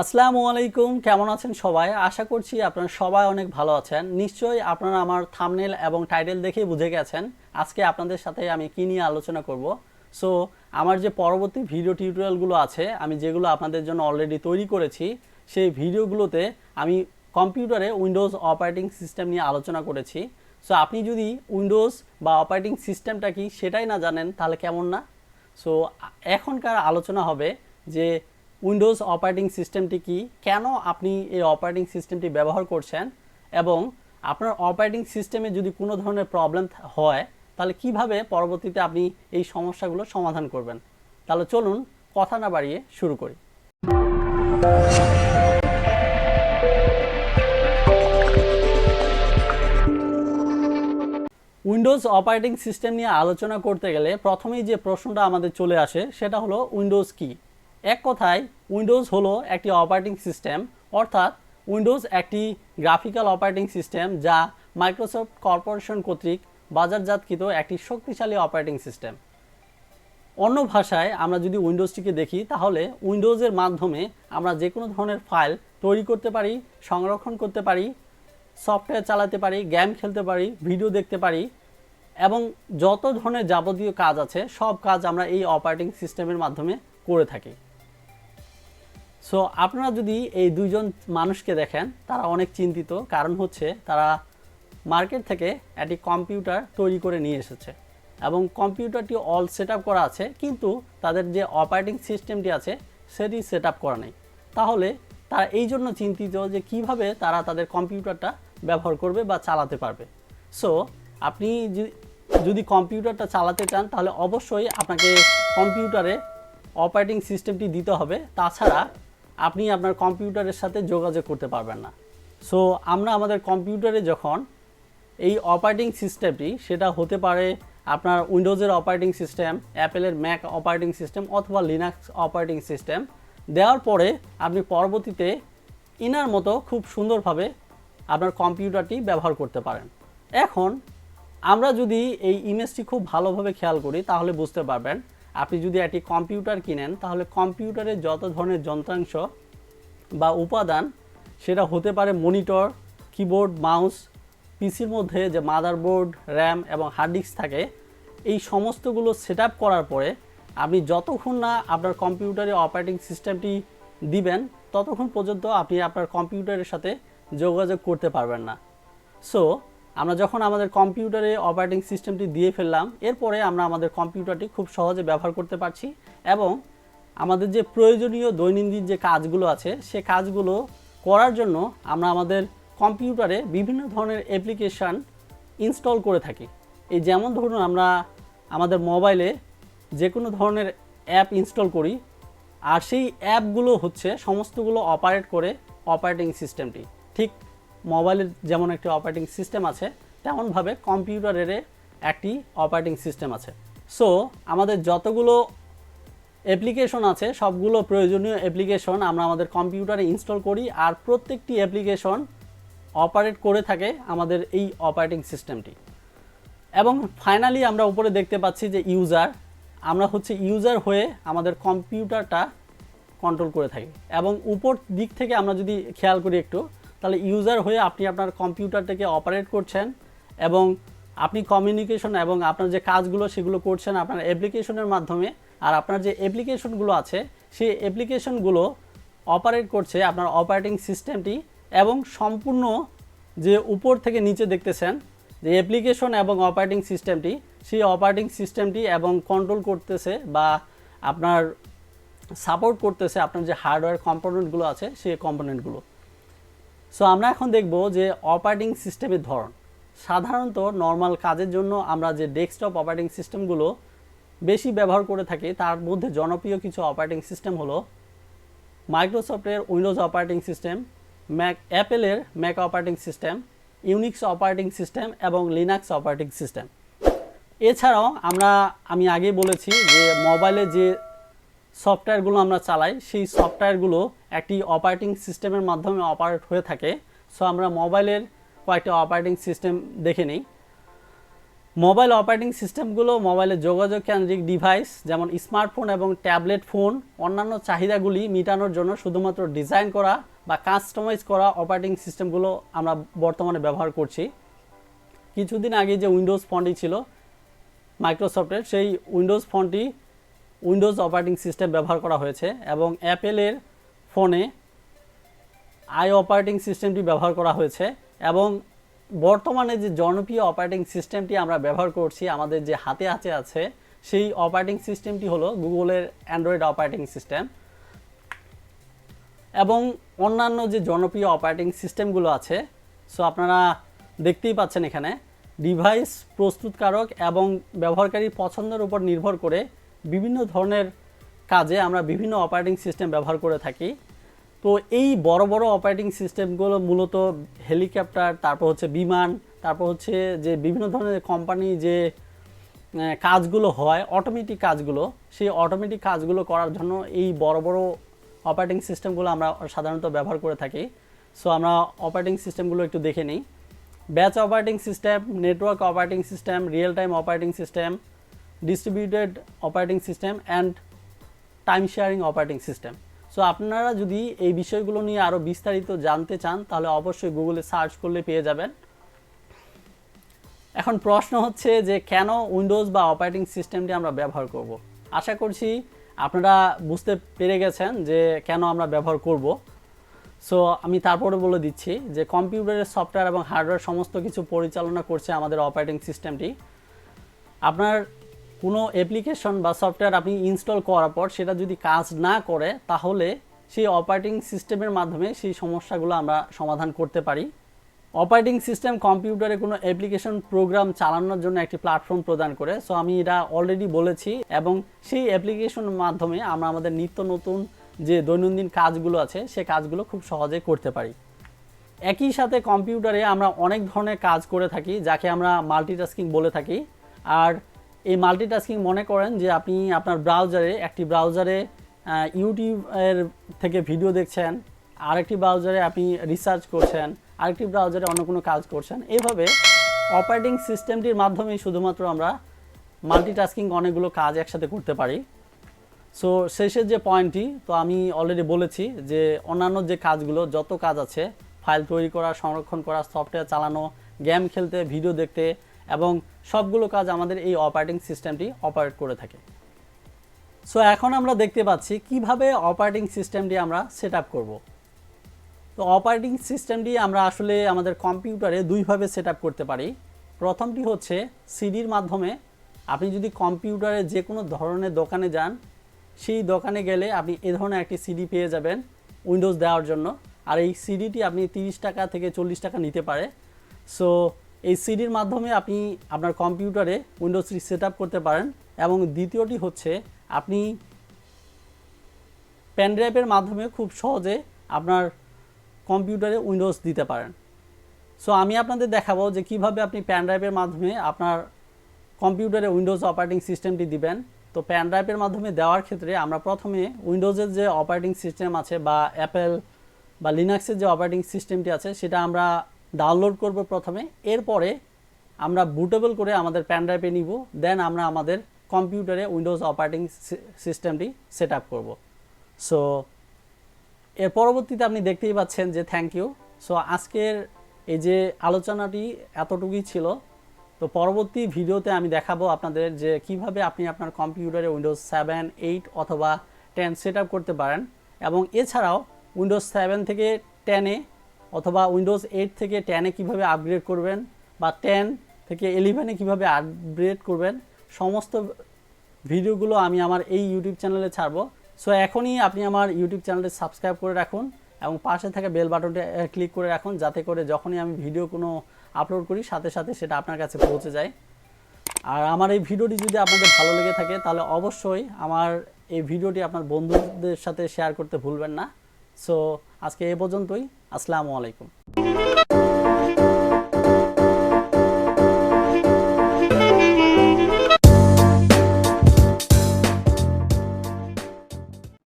আসসালামু আলাইকুম, কেমন আছেন সবাই? আশা করছি আপনারা সবাই অনেক ভালো আছেন। নিশ্চয়ই আপনারা আমার থাম্বনেল এবং টাইটেল দেখেই বুঝে গেছেন আজকে আপনাদের সাথে আমি কী নিয়ে আলোচনা করব। সো আমার যে পরবর্তী ভিডিও টিউটোরিয়ালগুলো আছে, আমি যেগুলো আপনাদের জন্য অলরেডি তৈরি করেছি, সেই ভিডিওগুলোতে আমি কম্পিউটারে উইন্ডোজ অপারেটিং সিস্টেম নিয়ে আলোচনা করেছি। সো আপনি যদি উইন্ডোজ বা অপারেটিং সিস্টেমটা কি সেটাই না জানেন তাহলে কেমন না? সো এখনকার আলোচনা হবে যে উইন্ডোজ অপারেটিং সিস্টেমটি কি, কেন আপনি এই অপারেটিং সিস্টেমটি ব্যবহার করছেন, এবং আপনার অপারেটিং সিস্টেমে যদি কোনো ধরনের প্রবলেম হয় তাহলে কিভাবে পরবর্তীতে আপনি এই সমস্যাগুলো সমাধান করবেন। তাহলে চলুন কথা না বাড়িয়ে শুরু করি। উইন্ডোজ অপারেটিং সিস্টেম নিয়ে আলোচনা করতে গেলে প্রথমেই যে প্রশ্নটা আমাদের চলে আসে সেটা হলো উইন্ডোজ কি। এক কথায় উইন্ডোজ হলো একটি অপারেটিং সিস্টেম, অর্থাৎ উইন্ডোজ একটি গ্রাফিক্যাল অপারেটিং সিস্টেম যা মাইক্রোসফট কর্পোরেশন কর্তৃক বাজারজাতকৃত একটি শক্তিশালী অপারেটিং সিস্টেম। অন্য ভাষায় আমরা যদি উইন্ডোজটিকে দেখি তাহলে উইন্ডোজের মাধ্যমে আমরা যে কোনো ধরনের ফাইল তৈরি করতে পারি, সংরক্ষণ করতে পারি, সফটওয়্যার চালাতে পারি, গেম খেলতে পারি, ভিডিও দেখতে পারি, এবং যত ধরনের যাবতীয় কাজ আছে সব কাজ আমরা এই অপারেটিং সিস্টেমের মাধ্যমে করে থাকি। সো আপনারা যদি এই দুইজন মানুষকে দেখেন তারা অনেক চিন্তিত, কারণ হচ্ছে তারা মার্কেট থেকে একটি কম্পিউটার তৈরি করে নিয়ে এসেছে এবং কম্পিউটারটি অল সেট আপ করা আছে, কিন্তু তাদের যে অপারেটিং সিস্টেমটি আছে সেটি সেট আপ করা নেই। তাহলে তারা এই জন্য চিন্তিত যে কিভাবে তারা তাদের কম্পিউটারটা ব্যবহার করবে বা চালাতে পারবে। সো আপনি যদি কম্পিউটারটা চালাতে চান তাহলে অবশ্যই আপনাকে কম্পিউটারে অপারেটিং সিস্টেমটি দিতে হবে, তাছাড়া আপনি আপনার কম্পিউটারের সাথে যোগাযোগ করতে পারবেন না। সো আমরা আমাদের কম্পিউটারে যখন এই অপারেটিং সিস্টেমটি, সেটা হতে পারে আপনার উইন্ডোজের অপারেটিং সিস্টেম, অ্যাপেলের ম্যাক অপারেটিং সিস্টেম অথবা লিনাক্স অপারেটিং সিস্টেম দেওয়ার পরে আপনি পরবর্তীতে ইনার মতো খুব সুন্দরভাবে আপনার কম্পিউটারটি ব্যবহার করতে পারেন। এখন আমরা যদি এই ইমেজটি খুব ভালোভাবে খেয়াল করি তাহলে বুঝতে পারবেন, আপনি যদি একটি কম্পিউটার কিনেন তাহলে কম্পিউটারের যত ধরনের যন্ত্রাংশ বা উপাদান, সেটা হতে পারে মনিটর, কিবোর্ড, মাউস, পিসির মধ্যে যে মাদারবোর্ড, র্যাম এবং হার্ড ডিস্ক থাকে, এই সমস্তগুলো সেট আপ করার পরে আপনি যতক্ষণ না আপনার কম্পিউটারে অপারেটিং সিস্টেমটি দিবেন ততক্ষণ পর্যন্ত আপনি আপনার কম্পিউটারের সাথে যোগাযোগ করতে পারবেন না। সো আমরা যখন আমাদের কম্পিউটারে অপারেটিং সিস্টেমটি দিয়ে ফেললাম, এরপরে আমরা আমাদের কম্পিউটারটি খুব সহজে ব্যবহার করতে পারছি এবং আমাদের যে প্রয়োজনীয় দৈনন্দিন যে কাজগুলো আছে সে কাজগুলো করার জন্য আমরা আমাদের কম্পিউটারে বিভিন্ন ধরনের অ্যাপ্লিকেশান ইনস্টল করে থাকি। এই যেমন ধরুন আমরা আমাদের মোবাইলে যে কোনো ধরনের অ্যাপ ইনস্টল করি, আর সেই অ্যাপগুলো হচ্ছে সমস্তগুলো অপারেট করে অপারেটিং সিস্টেমটি। ঠিক মোবাইলের যেমন একটি অপারেটিং সিস্টেম আছে তেমনভাবে কম্পিউটারের একটি অপারেটিং সিস্টেম আছে। সো আমাদের যতগুলো অ্যাপ্লিকেশন আছে সবগুলো প্রয়োজনীয় অ্যাপ্লিকেশন আমরা আমাদের কম্পিউটারে ইনস্টল করি, আর প্রত্যেকটি অ্যাপ্লিকেশন অপারেট করে থাকে আমাদের এই অপারেটিং সিস্টেমটি। এবং ফাইনালি আমরা উপরে দেখতে পাচ্ছি যে ইউজার, আমরা হচ্ছে ইউজার হয়ে আমাদের কম্পিউটারটা কন্ট্রোল করে থাকি। এবং উপর দিক থেকে আমরা যদি খেয়াল করি একটু, তাহলে ইউজার হয়ে আপনি আপনার কম্পিউটারটাকে অপারেট করছেন এবং আপনি কমিউনিকেশন এবং আপনার যে কাজগুলো সেগুলো করছেন আপনার অ্যাপ্লিকেশনের মাধ্যমে, আর আপনার যে অ্যাপ্লিকেশনগুলো আছে সেই অ্যাপ্লিকেশনগুলো অপারেট করছে আপনার অপারেটিং সিস্টেমটি। এবং সম্পূর্ণ যে উপর থেকে নিচে দেখতেছেন যে অ্যাপ্লিকেশন এবং অপারেটিং সিস্টেমটি, সেই অপারেটিং সিস্টেমটি এবং কন্ট্রোল করতেছে বা আপনার সাপোর্ট করতেছে আপনার যে হার্ডওয়্যার কম্পোনেন্টগুলো আছে সেই কম্পোনেন্টগুলো। সো আমরা এখন দেখব যে অপারেটিং সিস্টেমের ধরন। সাধারণত নর্মাল কাজের জন্য আমরা যে ডেস্কটপ অপারেটিং সিস্টেমগুলো বেশি ব্যবহার করে থাকি তার মধ্যে জনপ্রিয় কিছু অপারেটিং সিস্টেম হলো মাইক্রোসফটের উইন্ডোজ অপারেটিং সিস্টেম, অ্যাপেলের Mac operating system, Unix operating system এবং লিনাক্স অপারেটিং সিস্টেম। এছাড়াও আমি আগেই বলেছি যে মোবাইলে যে সফটওয়্যারগুলো আমরা চালাই সেই সফটওয়্যারগুলো একটি অপারেটিং সিস্টেমের মাধ্যমে অপারেট হয়ে থাকে। সো আমরা মোবাইলের কয়েকটা অপারেটিং সিস্টেম দেখে নিই। মোবাইল অপারেটিং সিস্টেমগুলো মোবাইলের যোগাযোগ কেন্দ্রিক ডিভাইস যেমন স্মার্টফোন এবং ট্যাবলেট ফোন অন্যান্য চাহিদাগুলি মেটানোর জন্য শুধুমাত্র ডিজাইন করা বা কাস্টমাইজ করা অপারেটিং সিস্টেমগুলো আমরা বর্তমানে ব্যবহার করছি। কিছুদিন আগে যে উইন্ডোজ ফোনটি ছিল মাইক্রোসফটের, সেই উইন্ডোজ ফোনটি উইন্ডোজ অপারেটিং সিস্টেম ব্যবহার করা হয়েছে এবং অ্যাপেলের ফোনে আই অপারেটিং সিস্টেমটি ব্যবহার করা হয়েছে এবং বর্তমানে যে জনপ্রিয় অপারেটিং সিস্টেমটি আমরা ব্যবহার করছি আমাদের যে হাতে আছে সেই অপারেটিং সিস্টেমটি হলো গুগলের অ্যান্ড্রয়েড অপারেটিং সিস্টেম। এবং অন্যান্য যে জনপ্রিয় অপারেটিং সিস্টেমগুলো আছে, সো আপনারা দেখতেই পাচ্ছেন এখানে ডিভাইস প্রস্তুতকারক এবং ব্যবহারকারীর পছন্দের উপর নির্ভর করে বিভিন্ন ধরনের কাজে আমরা বিভিন্ন অপারেটিং সিস্টেম ব্যবহার করে থাকি। তো এই বড় বড় অপারেটিং সিস্টেমগুলো মূলত হেলিকপ্টার, তারপর হচ্ছে বিমান, তারপর হচ্ছে যে বিভিন্ন ধরনের কোম্পানি যে কাজগুলো হয় অটোমেটিক কাজগুলো, সেই অটোমেটিক কাজগুলো করার জন্য এই বড় বড় অপারেটিং সিস্টেমগুলো আমরা সাধারণত ব্যবহার করে থাকি। সো আমরা অপারেটিং সিস্টেমগুলো একটু দেখে নিই। Batch operating system, network operating system, real time operating system, distributed operating system and time sharing operating system. So আপনারা যদি এই বিষয়গুলো নিয়ে আরও বিস্তারিত জানতে চান তাহলে অবশ্যই গুগলে সার্চ করলে পেয়ে যাবেন। এখন প্রশ্ন হচ্ছে যে কেন উইন্ডোজ বা অপারেটিং সিস্টেমটি আমরা ব্যবহার করব। আশা করছি আপনারা বুঝতে পেরে গেছেন যে কেন আমরা ব্যবহার করব। সো আমি তারপরে বলে দিচ্ছি যে কম্পিউটারের সফটওয়্যার এবং হার্ডওয়্যার সমস্ত কিছু পরিচালনা করছে আমাদের অপারেটিং সিস্টেমটি। আপনার কোনো অ্যাপ্লিকেশন বা সফটওয়্যার আপনি ইনস্টল করার পর সেটা যদি কাজ না করে তাহলে সেই অপারেটিং সিস্টেমের মাধ্যমে সেই সমস্যাগুলো আমরা সমাধান করতে পারি। অপারেটিং সিস্টেম কম্পিউটারে কোনো অ্যাপ্লিকেশন প্রোগ্রাম চালানোর জন্য একটি প্ল্যাটফর্ম প্রদান করে। সো আমি এটা অলরেডি বলেছি এবং সেই অ্যাপ্লিকেশনের মাধ্যমে আমরা আমাদের নিত্য নতুন যে দৈনন্দিন কাজগুলো আছে সে কাজগুলো খুব সহজে করতে পারি। একই সাথে কম্পিউটারে আমরা অনেক ধরনের কাজ করে থাকি যাকে আমরা মাল্টিটাস্কিং বলে থাকি। আর এই মাল্টিটাস্কিং মনে করেন যে আপনি আপনার একটি ব্রাউজারে ইউটিউবের থেকে ভিডিও দেখছেন, আরেকটি ব্রাউজারে আপনি রিসার্চ করছেন, আরেকটি ব্রাউজারে অন্য কোনো কাজ করছেন। এইভাবে অপারেটিং সিস্টেমটির মাধ্যমে শুধুমাত্র আমরা মাল্টিটাস্কিং অনেকগুলো কাজ একসাথে করতে পারি। সো শেষের যে পয়েন্টটি তো আমি অলরেডি বলেছি যে অন্যান্য যে কাজগুলো যত কাজ আছে, ফাইল তৈরি করা, সংরক্ষণ করা, সফটওয়্যার চালানো, গেম খেলতে, ভিডিও দেখতে এবং সবগুলো কাজ আমাদের এই অপারেটিং সিস্টেমটি অপারেট করে থাকে। সো এখন আমরা দেখতে পাচ্ছি কিভাবে অপারেটিং সিস্টেমটি আমরা সেট আপ করবো। তো অপারেটিং সিস্টেমটি আমরা আসলে আমাদের কম্পিউটারে দুইভাবে সেট আপ করতে পারি। প্রথমটি হচ্ছে সিডির মাধ্যমে। আপনি যদি কম্পিউটারে যে কোনো ধরনের দোকানে যান, সেই দোকানে গেলে আপনি এ ধরনের একটি সিডি পেয়ে যাবেন উইন্ডোজ দেওয়ার জন্য। আর এই সিডিটি আপনি 30 টাকা থেকে 40 টাকা নিতে পারে। সো এই সিডির মাধ্যমে আপনি আপনার কম্পিউটারে উইন্ডোজটি সেট আপ করতে পারেন। এবং দ্বিতীয়টি হচ্ছে আপনি পেন ড্রাইভের মাধ্যমে খুব সহজে আপনার কম্পিউটারে উইন্ডোজ দিতে পারেন। সো আমি আপনাদের দেখাবো যে কিভাবে আপনি পেন ড্রাইভের মাধ্যমে আপনার কম্পিউটারে উইন্ডোজ অপারেটিং সিস্টেমটি দিবেন। তো পেন ড্রাইভের মাধ্যমে দেওয়ার ক্ষেত্রে আমরা প্রথমে উইন্ডোজের যে অপারেটিং সিস্টেম আছে বা অ্যাপেল বা লিনাক্সের যে অপারেটিং সিস্টেমটি আছে সেটা আমরা ডাউনলোড করব প্রথমে। এরপরে আমরা বুটেবল করে আমাদের পেন ড্রাইভে নিব, দেন আমরা আমাদের কম্পিউটারে উইন্ডোজ অপারেটিং সিস্টেমটি সেট আপ করবো। সো এর পরবর্তীতে আপনি দেখতেই পাচ্ছেন যে থ্যাংক ইউ। সো আজকের এই যে আলোচনাটি এতটুকুই ছিল। তো পরবর্তী ভিডিওতে আমি দেখাবো আপনাদের যে কিভাবে আপনি আপনার কম্পিউটারে উইন্ডোজ 7, 8 অথবা 10 সেট আপ করতে পারেন। এবং এছাড়াও উইন্ডোজ 7 থেকে 10-এ অথবা উইন্ডোজ 8 থেকে 10-এ কীভাবে আপগ্রেড করবেন বা 10 থেকে 11-এ কীভাবে আপগ্রেড করবেন, সমস্ত ভিডিওগুলো আমি আমার এই ইউটিউব চ্যানেলে ছাড়বো। সো এখনই আপনি আমার ইউটিউব চ্যানেলটি সাবস্ক্রাইব করে রাখুন এবং পাশে থাকা বেল বাটনটি ক্লিক করে রাখুন, যাতে করে যখনই আমি ভিডিও কোনো আপলোড করি সাথে সাথে সেটা আপনার কাছে পৌঁছে যায়। আর আমার এই ভিডিওটি যদি আপনাদের ভালো লেগে থাকে তাহলে অবশ্যই আমার এই ভিডিওটি আপনার বন্ধুদের সাথে শেয়ার করতে ভুলবেন না। সো আজকে এ পর্যন্তই। আসসালামু আলাইকুম।